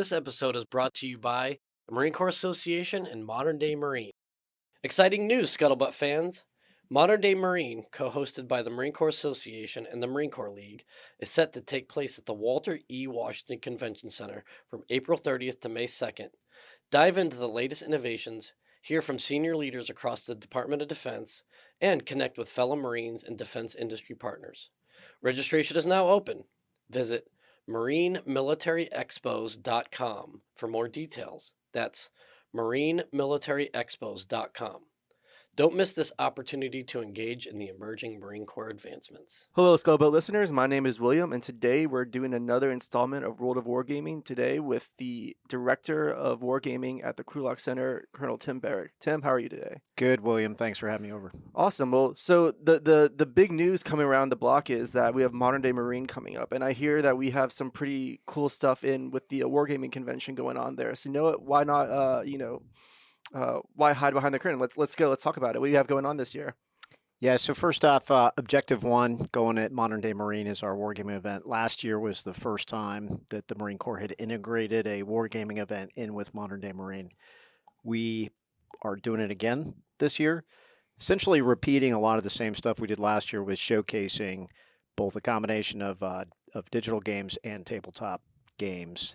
This episode is brought to you by the Marine Corps Association and Modern Day Marine. Exciting news, Scuttlebutt fans! Modern Day Marine, co-hosted by the Marine Corps Association and the Marine Corps League, is set to take place at the Walter E. Washington Convention Center from April 30th to May 2nd. Dive into the latest innovations, hear from senior leaders across the Department of Defense, and connect with fellow Marines and defense industry partners. Registration is now open. Visit MarineMilitaryExpos.com for more details. That's MarineMilitaryExpos.com. Don't miss this opportunity to engage in the emerging Marine Corps advancements. Hello, Scuttlebutt listeners. My name is William, and today we're doing another installment of World of Wargaming today with the Director of Wargaming at the Krulak Center, Colonel Tim Barrick. Tim, how are you today? Good, William. Thanks for having me over. Awesome. Well, so the big news coming around the block is that we have Modern Day Marine coming up, and I hear that we have some pretty cool stuff in with the Wargaming convention going on there. So you know what? Why not? Why hide behind the curtain? Let's go. Let's talk about it. What do you have going on this year? Yeah, so first off, Objective 1 going at Modern Day Marine is our wargaming event. Last year was the first time that the Marine Corps had integrated a wargaming event in with Modern Day Marine. We are doing it again this year, essentially repeating a lot of the same stuff we did last year with showcasing both a combination of digital games and tabletop games,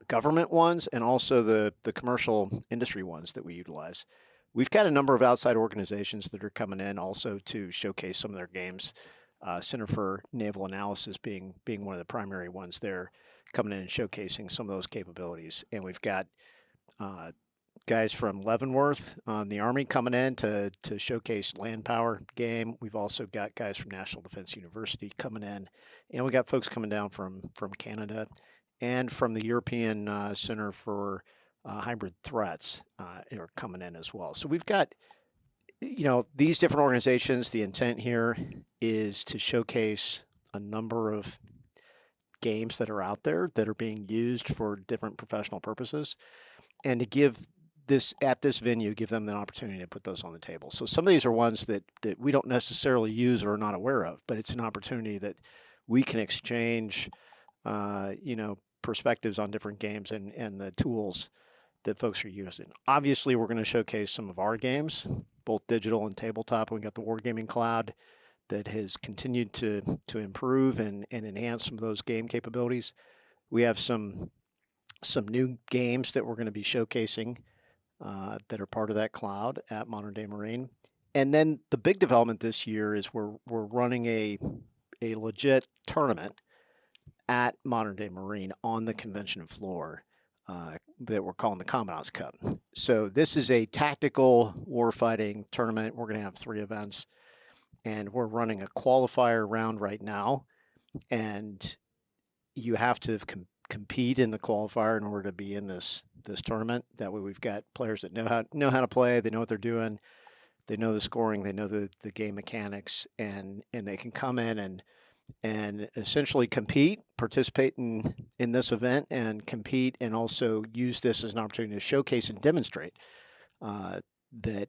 government ones and also the commercial industry ones that we utilize. We've got a number of outside organizations that are coming in also to showcase some of their games. Center for Naval Analysis being one of the primary ones there, coming in and showcasing some of those capabilities. And we've got guys from Leavenworth, the Army, coming in to showcase land power game. We've also got guys from National Defense University coming in, and we got folks coming down from Canada and from the European Center for Hybrid Threats are coming in as well. So we've got, these different organizations. The intent here is to showcase a number of games that are out there that are being used for different professional purposes, and to give this venue, give them the opportunity to put those on the table. So some of these are ones that we don't necessarily use or are not aware of, but it's an opportunity that we can exchange, perspectives on different games and the tools that folks are using. Obviously, we're going to showcase some of our games, both digital and tabletop. We got the Wargaming Cloud that has continued to improve and enhance some of those game capabilities. We have some new games that we're going to be showcasing that are part of that cloud at Modern Day Marine. And then the big development this year is we're running a legit tournament at Modern Day Marine on the convention floor that we're calling the Commandant's Cup. So this is a tactical warfighting tournament. We're going to have 3 events, and we're running a qualifier round right now. And you have to compete in the qualifier in order to be in this tournament. That way, we've got players that know how to play. They know what they're doing. They know the scoring. They know the game mechanics, and they can come in and essentially compete, participate in this event and compete, and also use this as an opportunity to showcase and demonstrate that,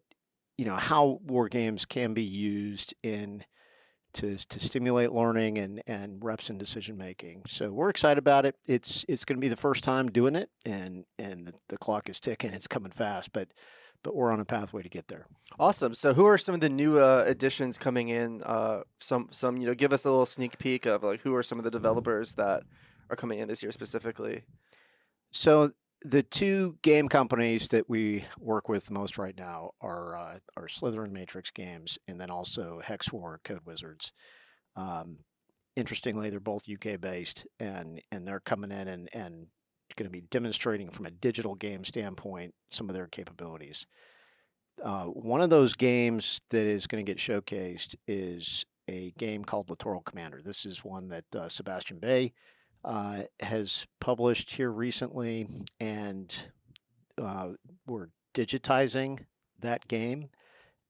how war games can be used to stimulate learning and reps and decision making. So we're excited about it. It's going to be the first time doing it, and the clock is ticking. It's coming fast, but we're on a pathway to get there. Awesome. So who are some of the new additions coming in? Some give us a little sneak peek of who are some of the developers that are coming in this year specifically. So the 2 game companies that we work with most right now are Slytherin Matrix Games and then also Hex War Code Wizards. Interestingly, they're both UK based, and they're coming in and going to be demonstrating from a digital game standpoint some of their capabilities. One of those games that is going to get showcased is a game called Littoral Commander. This is one that Sebastian Bay has published here recently, and we're digitizing that game,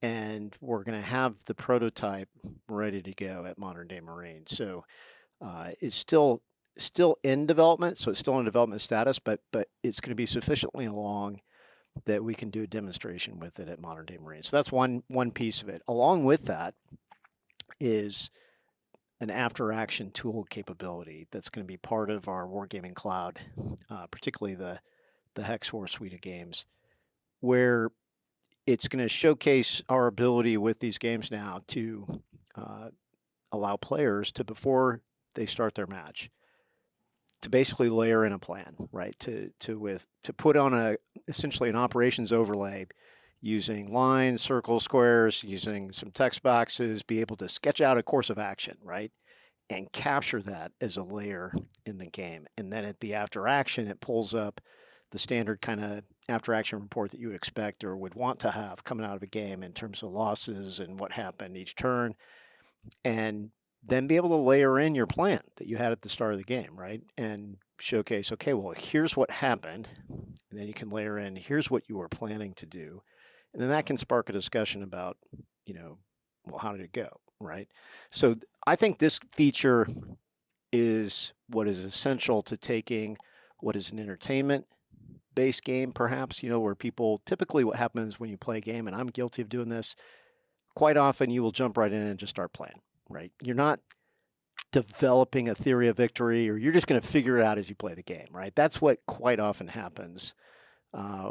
and we're going to have the prototype ready to go at Modern Day Marine. So it's still in development, so it's still in development status, but it's going to be sufficiently along that we can do a demonstration with it at Modern Day Marine. So that's one piece of it. Along with that is an after-action tool capability that's going to be part of our Wargaming Cloud, particularly the Hex War suite of games, where it's going to showcase our ability with these games now to allow players to, before they start their match, to basically layer in a plan, right? To put on essentially an operations overlay using lines, circles, squares, using some text boxes, be able to sketch out a course of action, right? And capture that as a layer in the game. And then at the after action, it pulls up the standard kind of after action report that you would expect or would want to have coming out of a game in terms of losses and what happened each turn. And then be able to layer in your plan that you had at the start of the game, right? And showcase, okay, well, here's what happened. And then you can layer in, here's what you were planning to do. And then that can spark a discussion about, well, how did it go, right? So I think this feature is what is essential to taking what is an entertainment-based game, perhaps, where people, typically what happens when you play a game, and I'm guilty of doing this, quite often you will jump right in and just start playing, right? You're not developing a theory of victory, or you're just going to figure it out as you play the game, right? That's what quite often happens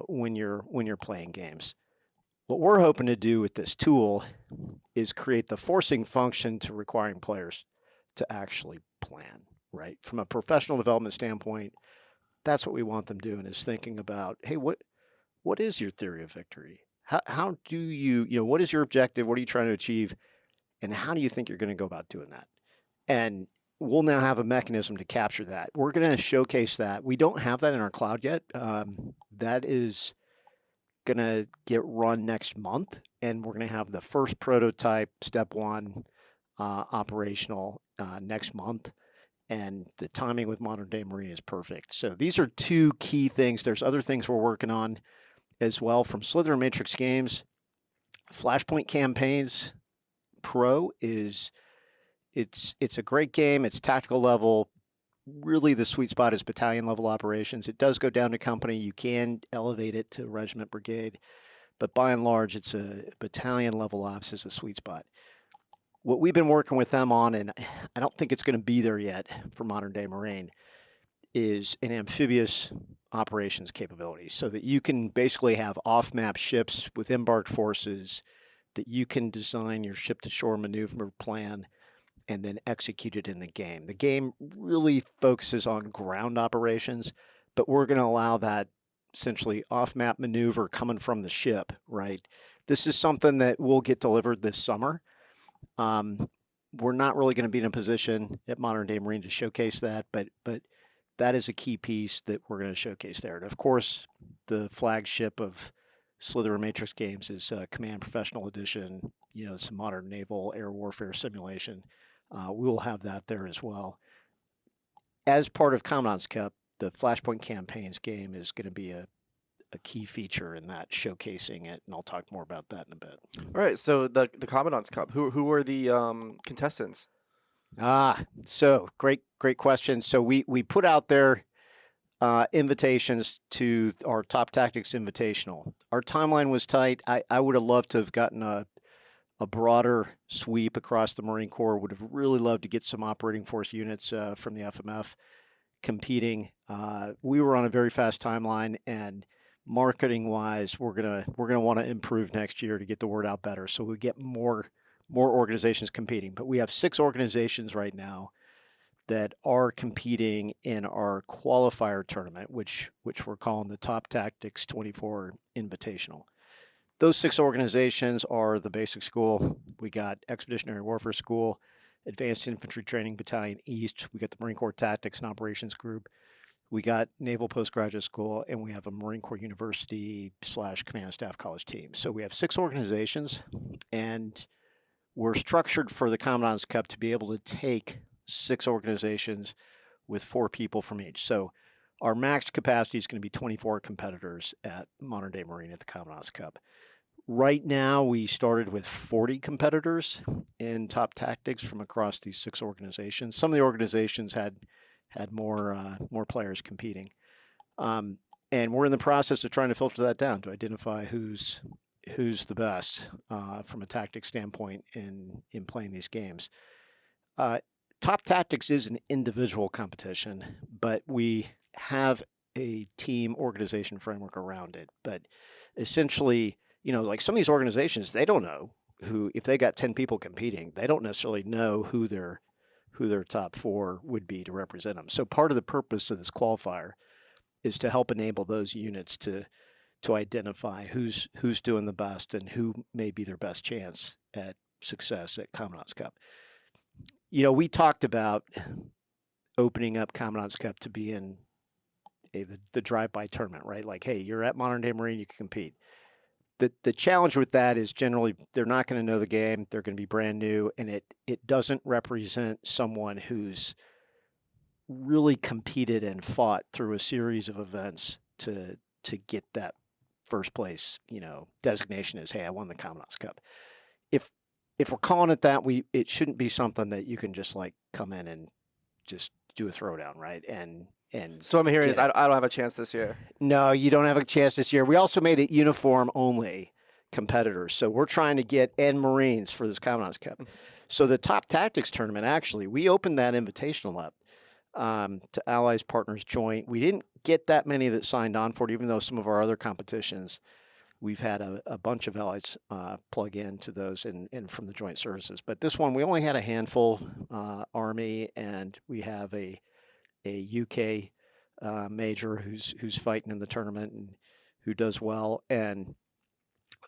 when you're playing games. What we're hoping to do with this tool is create the forcing function to requiring players to actually plan, right? From a professional development standpoint, that's what we want them doing, is thinking about, hey, what is your theory of victory? How do you, what is your objective? What are you trying to achieve? And how do you think you're going to go about doing that? And we'll now have a mechanism to capture that. We're going to showcase that. We don't have that in our cloud yet. That is going to get run next month, and we're going to have the first prototype, step one, operational next month. And the timing with Modern Day Marine is perfect. So these are two key things. There's other things we're working on as well from Slither and Matrix Games. Flashpoint Campaigns Pro it's a great game. It's tactical level. Really, the sweet spot is battalion level operations. It does go down to company. You can elevate it to regiment, brigade, but by and large, it's a battalion level ops is a sweet spot. What we've been working with them on, and I don't think it's going to be there yet for Modern Day Marine, is an amphibious operations capability, so that you can basically have off-map ships with embarked forces that you can design your ship-to-shore maneuver plan and then execute it in the game. The game really focuses on ground operations, but we're going to allow that essentially off-map maneuver coming from the ship, right? This is something that will get delivered this summer. We're not really going to be in a position at Modern Day Marine to showcase that, but that is a key piece that we're going to showcase there. And of course, the flagship of Slither and Matrix Games is Command Professional Edition, some modern naval air warfare simulation. We will have that there as well. As part of Commandant's Cup, the Flashpoint Campaigns game is going to be a key feature in that, showcasing it, and I'll talk more about that in a bit. All right, so the Commandant's Cup, who were the contestants? So great question. So we put out there invitations to our Top Tactics Invitational. Our timeline was tight. I would have loved to have gotten a broader sweep across the Marine Corps. Would have really loved to get some operating force units from the FMF competing. We were on a very fast timeline, and marketing wise, we're gonna want to improve next year to get the word out better, so we get more organizations competing. But we have 6 organizations right now that are competing in our qualifier tournament, which we're calling the Top Tactics 24 Invitational. Those 6 organizations are the Basic School. We got Expeditionary Warfare School, Advanced Infantry Training Battalion East. We got the Marine Corps Tactics and Operations Group. We got Naval Postgraduate School, and we have a Marine Corps University / Command and Staff College team. So we have 6 organizations, and we're structured for the Commandant's Cup to be able to take 6 organizations with 4 people from each. So our max capacity is going to be 24 competitors at Modern Day Marine at the Commandant's Cup. Right now, we started with 40 competitors in Top Tactics from across these 6 organizations. Some of the organizations had more players competing, and we're in the process of trying to filter that down to identify who's the best from a tactics standpoint in playing these games. Top Tactics is an individual competition, but we have a team organization framework around it. But essentially, like some of these organizations, they don't know if they got 10 people competing, they don't necessarily know who their top 4 would be to represent them. So part of the purpose of this qualifier is to help enable those units to identify who's doing the best and who may be their best chance at success at Commandant's Cup. We talked about opening up Commandant's Cup to be in the drive-by tournament, right? Like, hey, you're at Modern Day Marine, you can compete. The challenge with that is generally they're not going to know the game, they're going to be brand new, and it doesn't represent someone who's really competed and fought through a series of events to get that first place, designation as, hey, I won the Commandant's Cup. If we're calling it that, it shouldn't be something that you can just like come in and just do a throwdown, right? And so I'm hearing is I don't have a chance this year. No, you don't have a chance this year. We also made it uniform only competitors. So we're trying to get Marines for this Commandant's Cup. So the Top Tactics tournament, actually, we opened that invitational up to Allies, Partners, Joint. We didn't get that many that signed on for it, even though some of our other competitions, we've had a bunch of Allies plug into those and from the joint services. But this one, we only had a handful, Army, and we have a UK major who's fighting in the tournament and who does well. And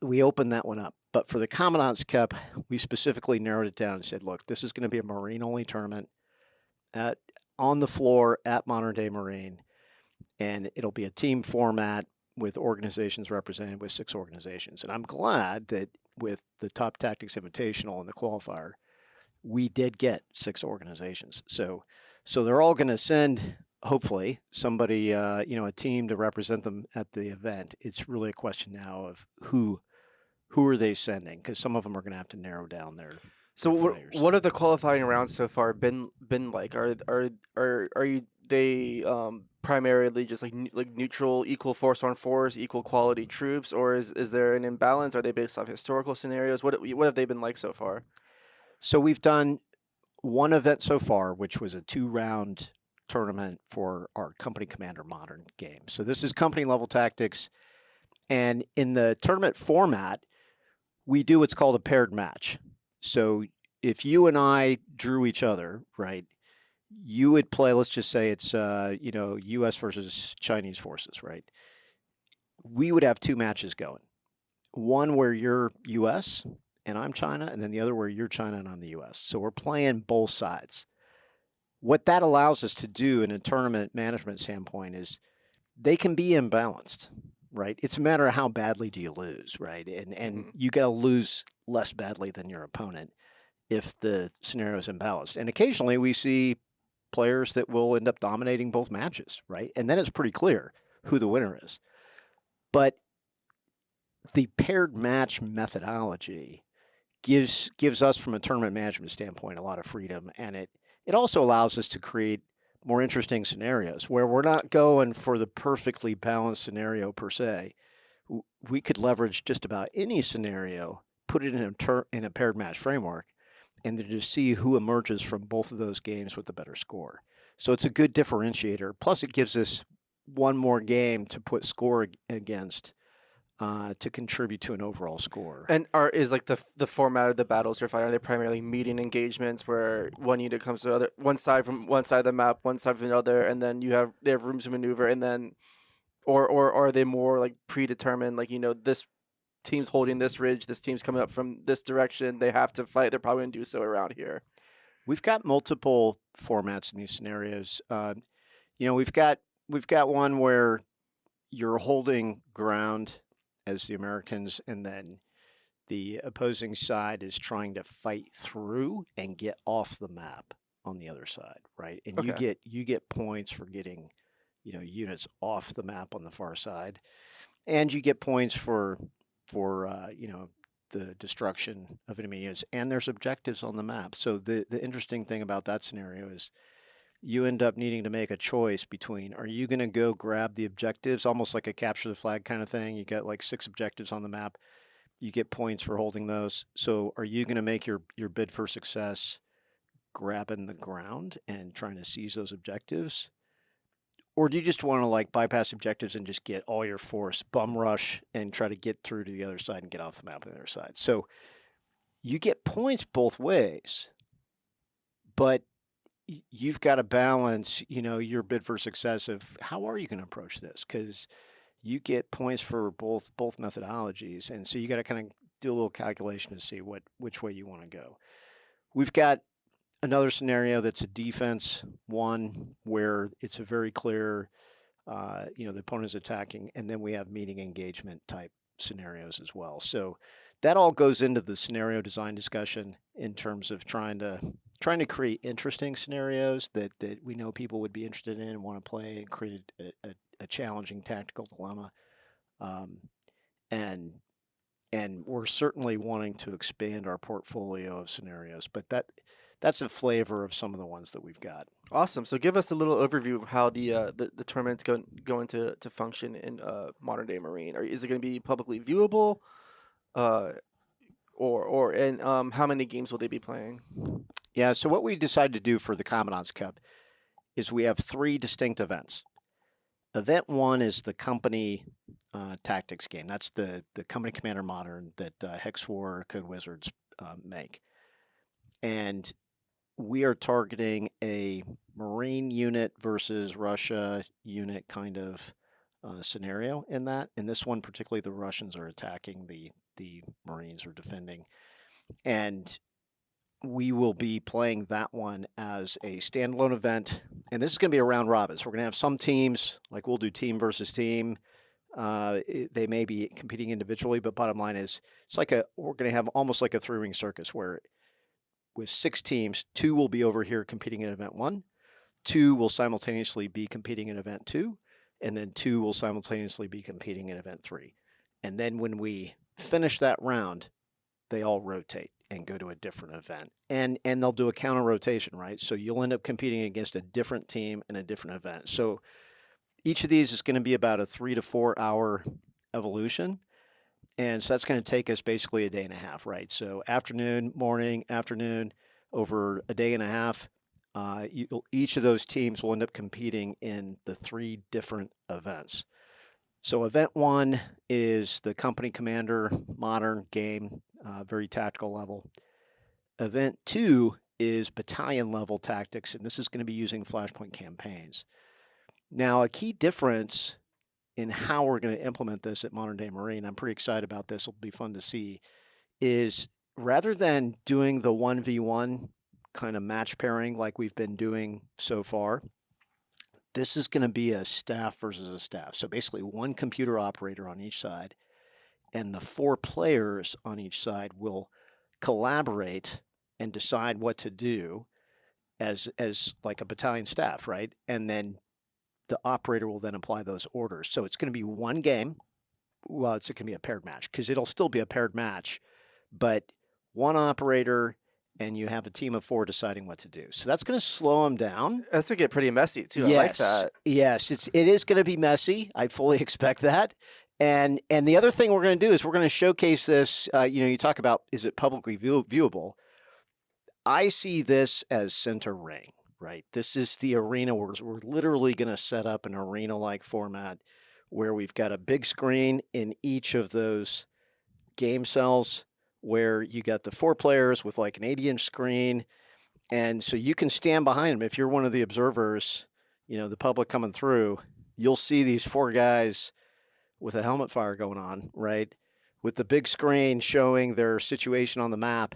we opened that one up. But for the Commandant's Cup, we specifically narrowed it down and said, look, this is going to be a Marine-only tournament on the floor at Modern Day Marine. And it'll be a team format with organizations represented with 6 organizations. And I'm glad that with the Top Tactics Invitational and the qualifier, we did get 6 organizations. So they're all going to send, hopefully, somebody, a team to represent them at the event. It's really a question now of who are they sending? Because some of them are going to have to narrow down their. So what have the qualifying rounds so far been like? Are they primarily just like neutral, equal force on force, equal quality troops, or is there an imbalance? Are they based off historical scenarios? What have they been like so far? So we've done one event so far, which was a 2-round tournament for our Company Commander Modern game. So this is company level tactics, and in the tournament format, we do what's called a paired match. So if you and I drew each other, right, you would play, let's just say it's, U.S. versus Chinese forces, right? We would have 2 matches going. One where you're U.S. and I'm China, and then the other where you're China and I'm the U.S. So we're playing both sides. What that allows us to do in a tournament management standpoint is they can be imbalanced, right? It's a matter of how badly do you lose, right? And you got to lose less badly than your opponent if the scenario is imbalanced. And occasionally we see players that will end up dominating both matches, right? And then it's pretty clear who the winner is. But the paired match methodology gives us, from a tournament management standpoint, a lot of freedom, and it also allows us to create more interesting scenarios where we're not going for the perfectly balanced scenario per se. We could leverage just about any scenario, put it in a paired match framework, and then just see who emerges from both of those games with the better score. So it's a good differentiator. Plus, it gives us one more game to put score against to contribute to an overall score. And is like the format of the battles you're fighting, are they primarily meeting engagements where one unit comes to the other, one side from one side of the map, one side from the other, and then they have rooms to maneuver, and then or are they more like predetermined, like, this team's holding this ridge, this team's coming up from this direction, they have to fight, they're probably going to do so around here? We've got multiple formats in these scenarios. We've got one where you're holding ground as the Americans, and then the opposing side is trying to fight through and get off the map on the other side, right? And okay. you get points for getting, units off the map on the far side, and you get points for the destruction of enemy units, and there's objectives on the map. So the interesting thing about that scenario is you end up needing to make a choice between, are you going to go grab the objectives, almost like a capture the flag kind of thing? You got like 6 objectives on the map. You get points for holding those. So are you going to make your bid for success, grabbing the ground and trying to seize those objectives? Or do you just want to like bypass objectives and just get all your force, bum rush, and try to get through to the other side and get off the map on the other side? So you get points both ways, but you've got to balance, your bid for success of how are you going to approach this? Because you get points for both methodologies, and so you got to kind of do a little calculation to see which way you want to go. We've got another scenario that's a defense one where it's a very clear, the opponent is attacking, and then we have meeting engagement type scenarios as well. So that all goes into the scenario design discussion in terms of trying to create interesting scenarios that we know people would be interested in and want to play, and create a challenging tactical dilemma. And we're certainly wanting to expand our portfolio of scenarios, but that's a flavor of some of the ones that we've got. Awesome. So give us a little overview of how the tournament's going to function in Modern Day Marine. Is it going to be publicly viewable? And how many games will they be playing? Yeah, so what we decided to do for the Commandant's Cup is we have 3 distinct events. Event 1 is the company tactics game. That's the Company Commander Modern that Hex War Code Wizards make. And we are targeting a Marine unit versus Russia unit kind of scenario in that. In this one, particularly, the Russians are attacking, the Marines are defending. And we will be playing that one as a standalone event. And this is going to be a round robin. So we're going to have some teams, like we'll do team versus team. They may be competing individually, but bottom line is we're going to have almost like a 3-ring circus where with 6 teams, 2 will be over here competing in event 1, 2 will simultaneously be competing in event 2, and then 2 will simultaneously be competing in event 3. And then when we finish that round, they all rotate and go to a different event. And they'll do a counter rotation, right? So you'll end up competing against a different team in a different event. So each of these is going to be about a 3 to 4 hour evolution. And so that's going to take us basically a day and a half, right? So afternoon, morning, afternoon, over a day and a half, each of those teams will end up competing in the 3 different events. So event 1 is the Company Commander Modern game, very tactical level. Event 2 is battalion level tactics, and this is going to be using Flashpoint campaigns. Now, a key difference in how we're going to implement this at Modern Day Marine, I'm pretty excited about this, it'll be fun to see, is rather than doing the 1v1 kind of match pairing like we've been doing so far, this is going to be a staff versus a staff. So basically 1 computer operator on each side, and the 4 players on each side will collaborate and decide what to do as like a battalion staff, right? And then the operator will then apply those orders. So it's going to be 1 game. Well, it's going to be a paired match because it'll still be a paired match, but 1 operator and you have a team of 4 deciding what to do. So that's going to slow them down. That's going to get pretty messy too. Yes, I like that. Yes, it is going to be messy. I fully expect that. And the other thing we're going to do is we're going to showcase this. You talk about, is it publicly viewable? I see this as center ring, right? This is the arena where we're literally going to set up an arena-like format where we've got a big screen in each of those game cells where you got the 4 players with like an 80-inch screen. And so you can stand behind them. If you're one of the observers, the public coming through, you'll see these 4 guys with a helmet fire going on, right? With the big screen showing their situation on the map.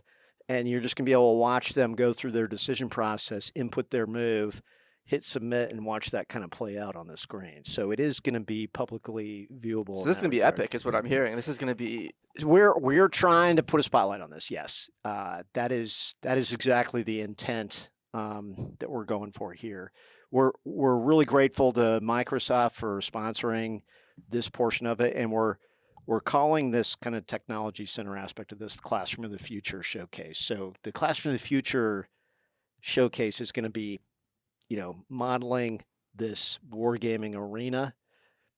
And you're just going to be able to watch them go through their decision process, input their move, hit submit, and watch that kind of play out on the screen. So it is going to be publicly viewable. So this is going to be epic is what I'm hearing. This is going to be... We're trying to put a spotlight on this, yes. That is exactly the intent that we're going for here. We're really grateful to Microsoft for sponsoring this portion of it, and we're calling this kind of technology center aspect of this the Classroom of the Future showcase. So the Classroom of the Future showcase is going to be, modeling this wargaming arena,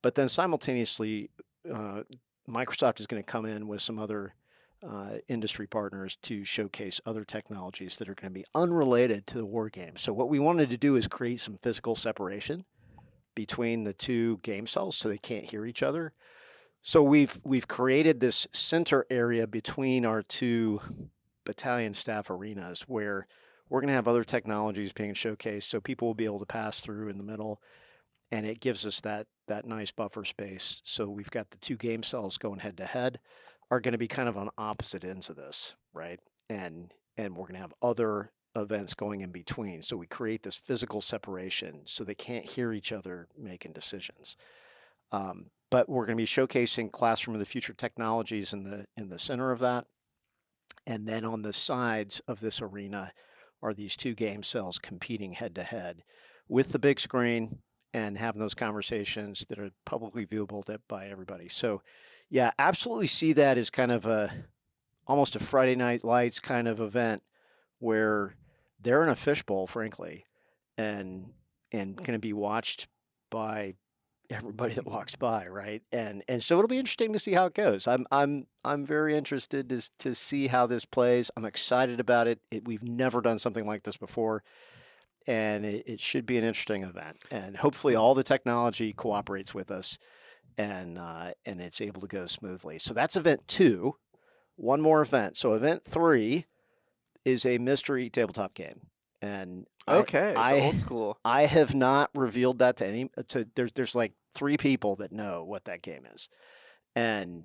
but then simultaneously, Microsoft is going to come in with some other industry partners to showcase other technologies that are going to be unrelated to the war game. So what we wanted to do is create some physical separation between the two game cells so they can't hear each other. So we've created this center area between our two battalion staff arenas where we're going to have other technologies being showcased, so people will be able to pass through in the middle, and it gives us that nice buffer space. So we've got the two game cells going head to head, are going to be kind of on opposite ends of this, right? And we're going to have other events going in between. So we create this physical separation so they can't hear each other making decisions. But we're going to be showcasing Classroom of the Future technologies in the center of that. And then on the sides of this arena are these two game cells competing head to head with the big screen and having those conversations that are publicly viewable by everybody. So yeah, absolutely see that as kind of almost a Friday Night Lights kind of event where they're in a fishbowl, frankly, and going to be watched by everybody that walks by, right? And so it'll be interesting to see how it goes. I'm very interested to see how this plays. I'm excited about it. We've never done something like this before, and it should be an interesting event. And hopefully, all the technology cooperates with us, and it's able to go smoothly. So that's event 2. One more event. So event 3 is a mystery tabletop game. And Okay, so old school. I have not revealed that to any. There's like 3 people that know what that game is, and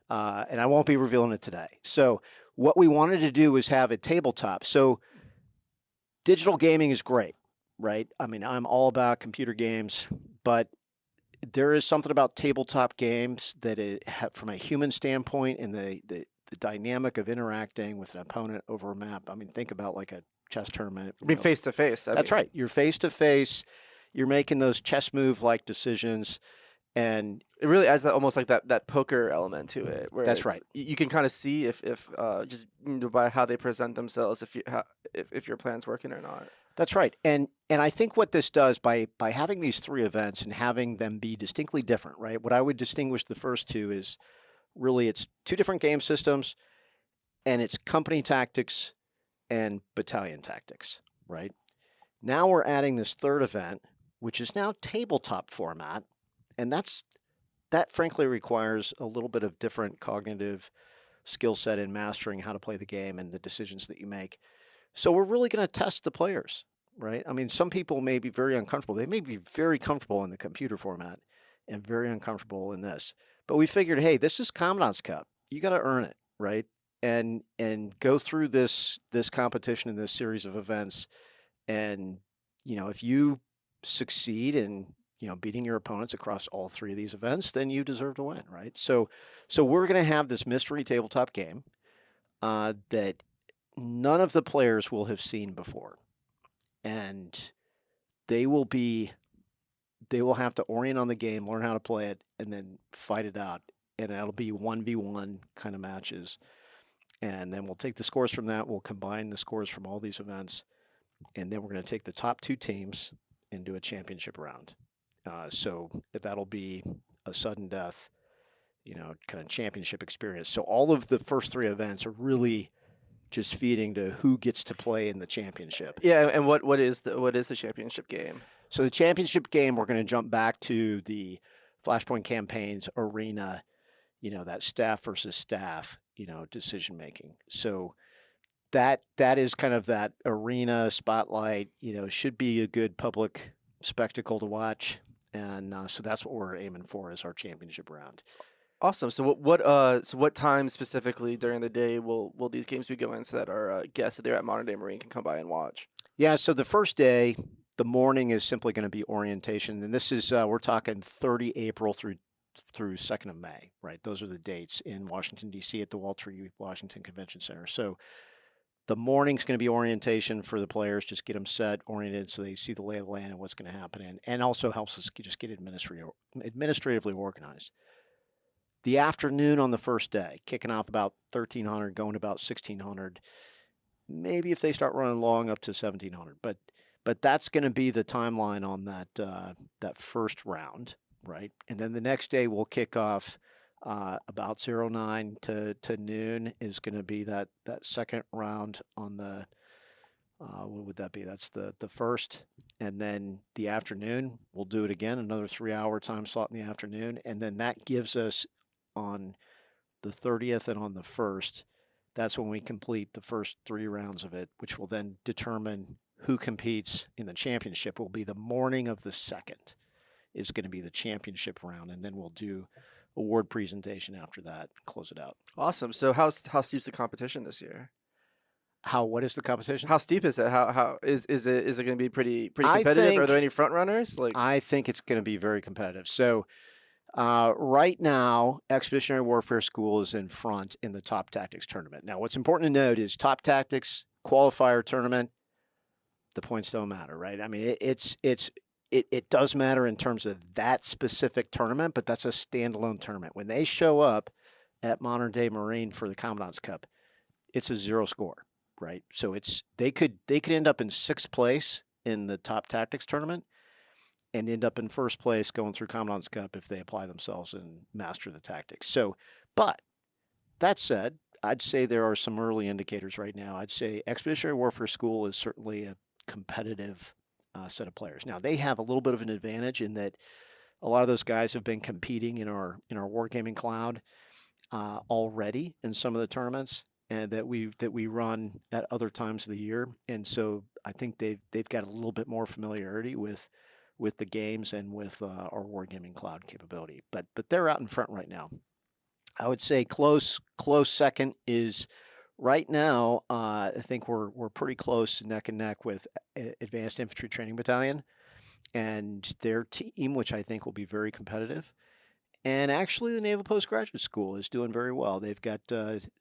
I won't be revealing it today. So what we wanted to do was have a tabletop. So digital gaming is great, right? I mean, I'm all about computer games, but there is something about tabletop games that from a human standpoint and the dynamic of interacting with an opponent over a map. I mean, think about like a chess tournament. I mean, face to face. That's right. You're face to face. You're making those chess move like decisions, and it really adds almost like that poker element to it. Where that's right. You can kind of see if just by how they present themselves if your plan's working or not. That's right. And I think what this does by having these 3 events and having them be distinctly different, right? What I would distinguish the first 2 is really it's 2 different game systems, and it's company tactics and battalion tactics, right? Now we're adding this 3rd event, which is now tabletop format, and that frankly requires a little bit of different cognitive skill set in mastering how to play the game and the decisions that you make. So we're really going to test the players, right? I mean, some people may be very uncomfortable. They may be very comfortable in the computer format and very uncomfortable in this. But we figured, hey, this is Commandant's Cup. You got to earn it, right? And go through this competition in this series of events. And, if you succeed in, beating your opponents across all 3 of these events, then you deserve to win, right? So we're going to have this mystery tabletop game that none of the players will have seen before. And they will have to orient on the game, learn how to play it, and then fight it out. And that'll be 1v1 kind of matches. And then we'll take the scores from that. We'll combine the scores from all these events. And then we're going to take the top 2 teams and do a championship round. So that'll be a sudden death, kind of championship experience. So all of the first 3 events are really just feeding to who gets to play in the championship. Yeah, and what is the championship game? So the championship game, we're going to jump back to the Flashpoint Campaigns arena, that staff versus staff, decision making. So that is kind of that arena spotlight, should be a good public spectacle to watch. And so that's what we're aiming for as our championship round. Awesome. So what time specifically during the day will these games be going so that our guests that they're at Modern Day Marine can come by and watch? Yeah. So the first day, the morning is simply going to be orientation, and this is we're talking 30 April through 2nd of May, right? Those are the dates in Washington D.C. at the Walter E. Washington Convention Center. So the morning's going to be orientation for the players, just get them set, oriented, so they see the lay of the land and what's going to happen, and also helps us just get administratively organized. The afternoon on the first day, kicking off about 1,300, going to about 1,600. Maybe if they start running long, up to 1,700. But that's going to be the timeline on that first round, right? And then the next day we'll kick off about 09 to noon is going to be that second round on the what would that be? That's the first, and then the afternoon we'll do it again, another 3-hour time slot in the afternoon, and then that gives us on the 30th and on the 1st. That's when we complete the first 3 rounds of it, which will then determine who competes in the championship. Will be the morning of the 2nd is going to be the championship round, and then we'll do award presentation after that, close it out. Awesome. So how steep's the competition this year? What is the competition? How steep is it? How is it going to be pretty competitive? Are there any front runners? I think it's going to be very competitive. So right now, Expeditionary Warfare School is in front in the Top Tactics tournament. Now, what's important to note is Top Tactics qualifier tournament. The points don't matter, right? I mean, it does matter in terms of that specific tournament, but that's a standalone tournament. When they show up at Modern Day Marine for the Commandant's Cup, it's a 0 score, right? So they could end up in 6th place in the Top Tactics tournament and end up in 1st place going through Commandant's Cup if they apply themselves and master the tactics. So, but that said, I'd say there are some early indicators right now. I'd say Expeditionary Warfare School is certainly a competitive set of players. Now, they have a little bit of an advantage in that a lot of those guys have been competing in our Wargaming Cloud already in some of the tournaments and that we run at other times of the year. And so I think they've got a little bit more familiarity with the games and with our Wargaming Cloud capability. But they're out in front right now. I would say close second is right now. I think we're pretty close neck and neck with Advanced Infantry Training Battalion and their team, which I think will be very competitive. And actually, the Naval Postgraduate School is doing very well. They've got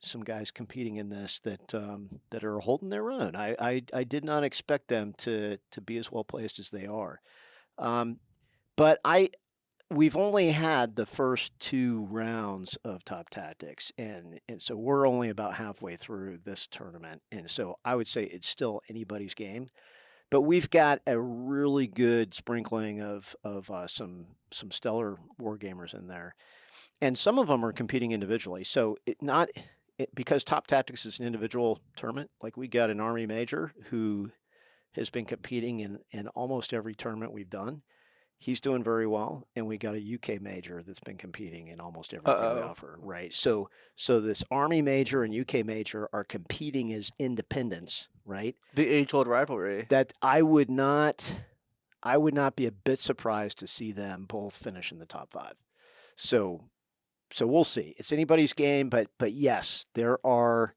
some guys competing in this that are holding their own. I did not expect them to be as well placed as they are. But we've only had the first 2 rounds of Top Tactics, and so we're only about halfway through this tournament. And so I would say it's still anybody's game. But we've got a really good sprinkling of some stellar wargamers in there, and some of them are competing individually. So because Top Tactics is an individual tournament, like we got an Army Major who has been competing in almost every tournament we've done. He's doing very well, and we got a UK Major that's been competing in almost everything we offer, right? So this Army Major and UK Major are competing as independents, right? The age-old rivalry. That I would not be a bit surprised to see them both finish in the top 5. So we'll see. It's anybody's game, but yes, there are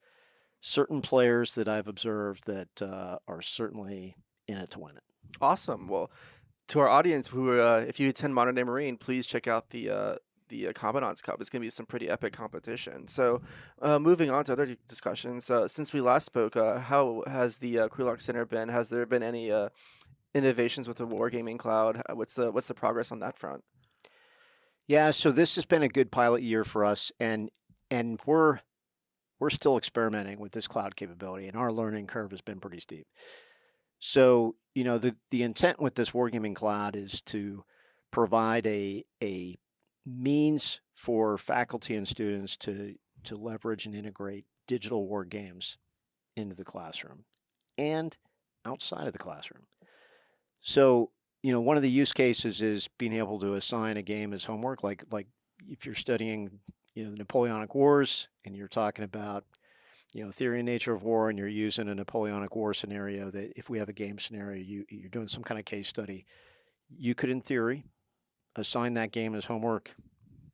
certain players that I've observed that are certainly in it to win it. Awesome. Well, to our audience, who if you attend Modern Day Marine, please check out the Commandant's Cup. It's going to be some pretty epic competition. So moving on to other discussions, since we last spoke, how has the Krulak Center been? Has there been any innovations with the Wargaming Cloud? What's the progress on that front? Yeah, so this has been a good pilot year for us, and we're still experimenting with this cloud capability, and our learning curve has been pretty steep. So, the intent with this Wargaming Cloud is to provide a means for faculty and students to leverage and integrate digital war games into the classroom and outside of the classroom. So, one of the use cases is being able to assign a game as homework, like if you're studying, the Napoleonic Wars and you're talking about theory and nature of war, and you're using a Napoleonic War scenario, that if we have a game scenario, you're doing some kind of case study, you could, in theory, assign that game as homework,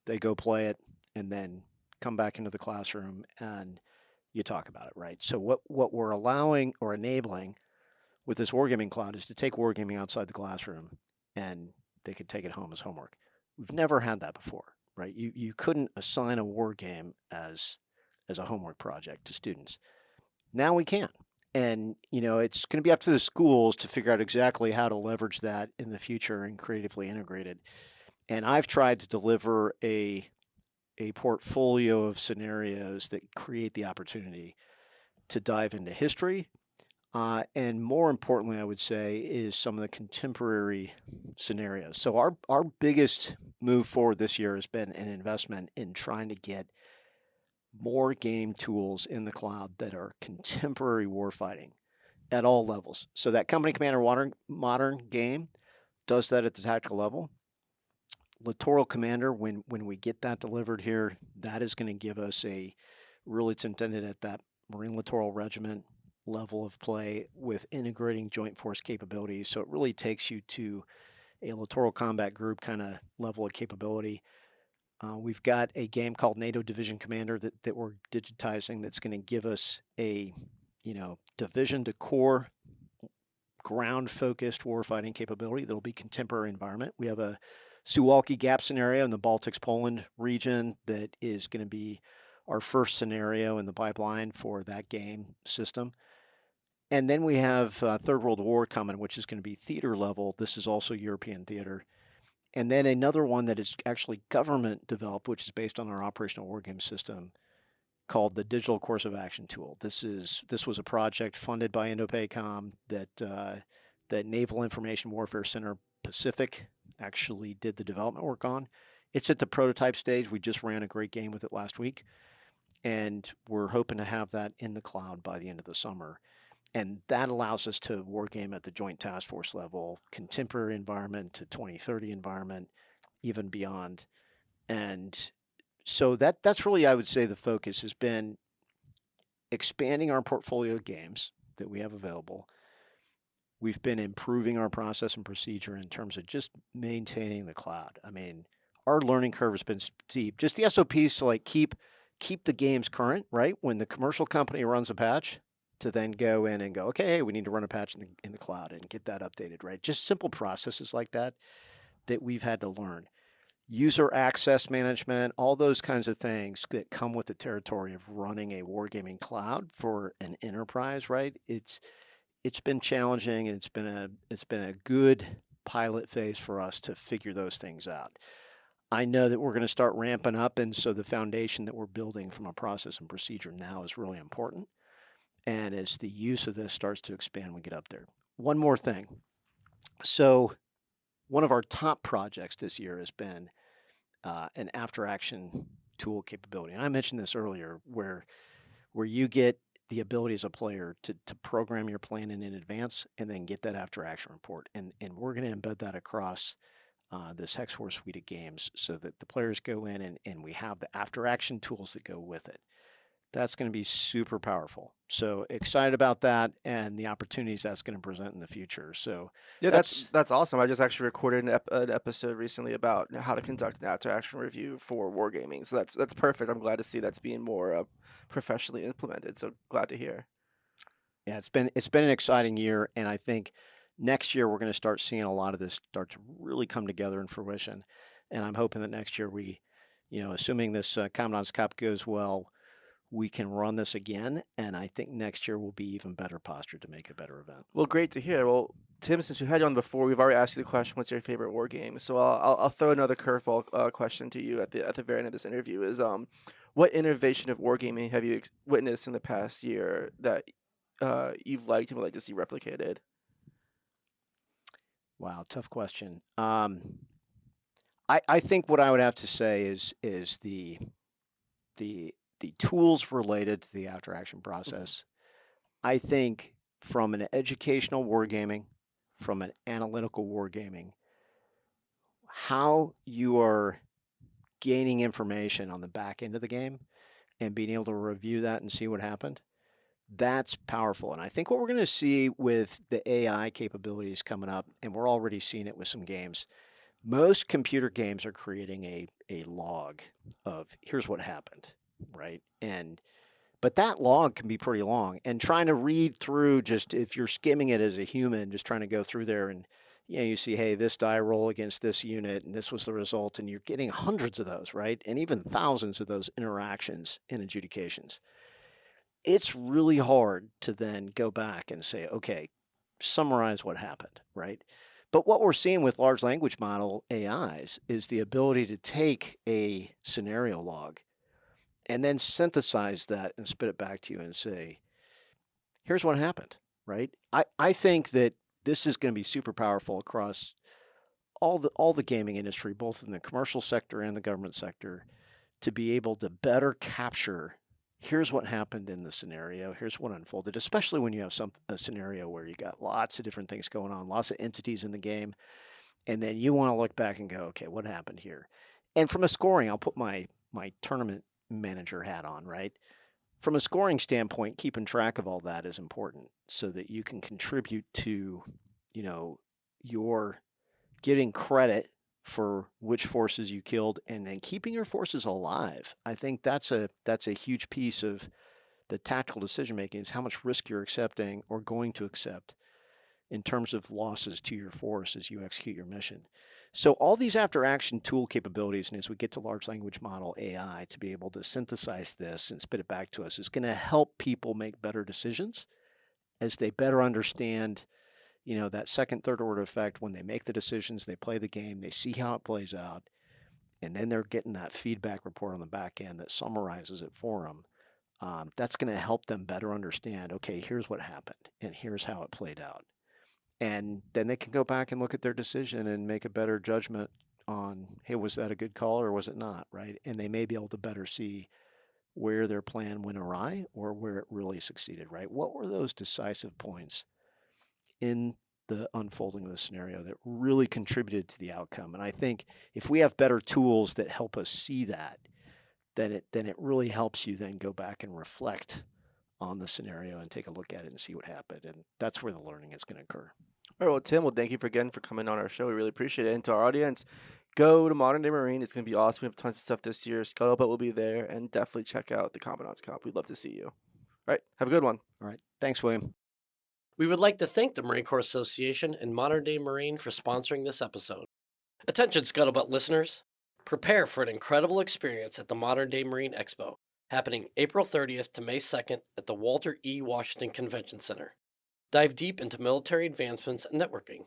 they go play it, and then come back into the classroom and you talk about it, right? So what we're allowing or enabling with this Wargaming Cloud is to take wargaming outside the classroom, and they could take it home as homework. We've never had that before, right? You couldn't assign a war game as a homework project to students. Now we can. And, it's going to be up to the schools to figure out exactly how to leverage that in the future and creatively integrate it. And I've tried to deliver a portfolio of scenarios that create the opportunity to dive into history. And more importantly, I would say, is some of the contemporary scenarios. So our biggest move forward this year has been an investment in trying to get more game tools in the cloud that are contemporary warfighting at all levels. So that Company Commander modern game does that at the tactical level. Littoral Commander, when we get that delivered here, that is going to give us it's intended at that Marine Littoral Regiment level of play with integrating joint force capabilities. So it really takes you to a littoral combat group kind of level of capability. We've got a game called NATO Division Commander that we're digitizing that's going to give us a division to core ground-focused warfighting capability that'll be contemporary environment. We have a Suwalki Gap scenario in the Baltics-Poland region that is going to be our first scenario in the pipeline for that game system. And then we have Third World War coming, which is going to be theater level. This is also European theater. And then another one that is actually government developed, which is based on our operational wargame system, called the Digital Course of Action tool. This was a project funded by INDOPACOM that Naval Information Warfare Center Pacific actually did the development work on. It's at the prototype stage. We just ran a great game with it last week, and we're hoping to have that in the cloud by the end of the summer. And that allows us to wargame at the Joint Task Force level, contemporary environment to 2030 environment, even beyond. And so that's really, I would say, the focus has been expanding our portfolio of games that we have available. We've been improving our process and procedure in terms of just maintaining the cloud. I mean, our learning curve has been steep. Just the SOPs to like keep the games current, right? When the commercial company runs a patch, to then go in and go, okay, hey, we need to run a patch in the cloud and get that updated, right? Just simple processes like that we've had to learn. User access management, all those kinds of things that come with the territory of running a wargaming cloud for an enterprise, right? It's been challenging, and it's been a good pilot phase for us to figure those things out. I know that we're going to start ramping up, and so the foundation that we're building from a process and procedure now is really important. And as the use of this starts to expand, we get up there. One more thing. So one of our top projects this year has been an after-action tool capability. And I mentioned this earlier, where you get the ability as a player to program your plan in advance and then get that after-action report. And we're going to embed that across this Hex4 suite of games so that the players go in and we have the after-action tools that go with it. That's going to be super powerful. So excited about that and the opportunities that's going to present in the future. So yeah, that's awesome. I just actually recorded an episode recently about how to conduct an after-action review for wargaming. So that's perfect. I'm glad to see that's being more professionally implemented. So glad to hear. Yeah, it's been an exciting year, and I think next year we're going to start seeing a lot of this start to really come together in fruition. And I'm hoping that next year we, assuming this Commandant's Cup goes well, we can run this again, and I think next year will be even better postured to make it a better event. Well, great to hear. Well, Tim, since we had you on before, we've already asked you the question, what's your favorite war game? So I'll throw another curveball question to you at the very end of this interview is, what innovation of wargaming have you witnessed in the past year that you've liked and would like to see replicated? Wow, tough question. I think what I would have to say is the tools related to the after-action process. I think from an educational wargaming, from an analytical wargaming, how you are gaining information on the back end of the game and being able to review that and see what happened, that's powerful. And I think what we're going to see with the AI capabilities coming up, and we're already seeing it with some games, most computer games are creating a log of here's what happened. Right. But that log can be pretty long, and trying to read through, just if you're skimming it as a human, just trying to go through there and, you see, hey, this die roll against this unit and this was the result. And you're getting hundreds of those, right? And even thousands of those interactions in adjudications. It's really hard to then go back and say, okay, summarize what happened, right? But what we're seeing with large language model AIs is the ability to take a scenario log and then synthesize that and spit it back to you and say, here's what happened, right? I think that this is going to be super powerful across all the gaming industry, both in the commercial sector and the government sector, to be able to better capture, here's what happened in the scenario, here's what unfolded, especially when you have a scenario where you got lots of different things going on, lots of entities in the game, and then you want to look back and go, okay, what happened here? And from a scoring, I'll put my tournament manager hat on, right? From a scoring standpoint, keeping track of all that is important so that you can contribute to, your getting credit for which forces you killed and then keeping your forces alive. I think that's a huge piece of the tactical decision making, is how much risk you're accepting or going to accept in terms of losses to your force as you execute your mission. So all these after action tool capabilities, and as we get to large language model AI to be able to synthesize this and spit it back to us, is going to help people make better decisions as they better understand, that second, third order effect. When they make the decisions, they play the game, they see how it plays out, and then they're getting that feedback report on the back end that summarizes it for them. That's going to help them better understand, okay, here's what happened and here's how it played out. And then they can go back and look at their decision and make a better judgment on, hey, was that a good call or was it not, right? And they may be able to better see where their plan went awry or where it really succeeded, right? What were those decisive points in the unfolding of the scenario that really contributed to the outcome? And I think if we have better tools that help us see that, then it really helps you then go back and reflect on the scenario and take a look at it and see what happened. And that's where the learning is going to occur. All right, well, Tim, thank you again for coming on our show. We really appreciate it. And to our audience, go to Modern Day Marine. It's going to be awesome. We have tons of stuff this year. Scuttlebutt will be there. And definitely check out the Commandant's Comp. We'd love to see you. All right, have a good one. All right. Thanks, William. We would like to thank the Marine Corps Association and Modern Day Marine for sponsoring this episode. Attention, Scuttlebutt listeners. Prepare for an incredible experience at the Modern Day Marine Expo, happening April 30th to May 2nd at the Walter E. Washington Convention Center. Dive deep into military advancements and networking.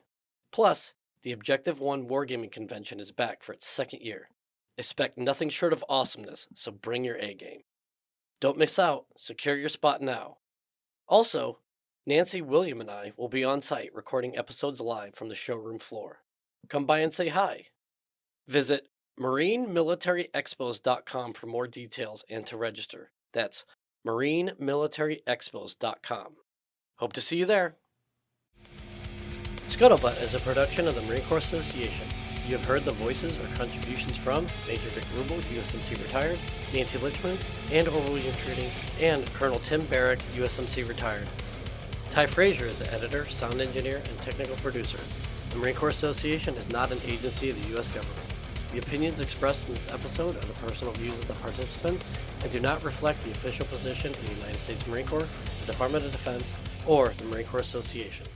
Plus, the Objective One Wargaming Convention is back for its second year. Expect nothing short of awesomeness, so bring your A game. Don't miss out. Secure your spot now. Also, Nancy, William, and I will be on site recording episodes live from the showroom floor. Come by and say hi. Visit MarineMilitaryExpos.com for more details and to register. That's MarineMilitaryExpos.com. Hope to see you there. Scuttlebutt is a production of the Marine Corps Association. You have heard the voices or contributions from Major Vic Rubel, USMC retired, Nancy Litchman, and or William Trudy, and Colonel Tim Barrick, USMC retired. Ty Frazier is the editor, sound engineer, and technical producer. The Marine Corps Association is not an agency of the U.S. government. The opinions expressed in this episode are the personal views of the participants and do not reflect the official position of the United States Marine Corps, the Department of Defense, or the Marine Corps Association.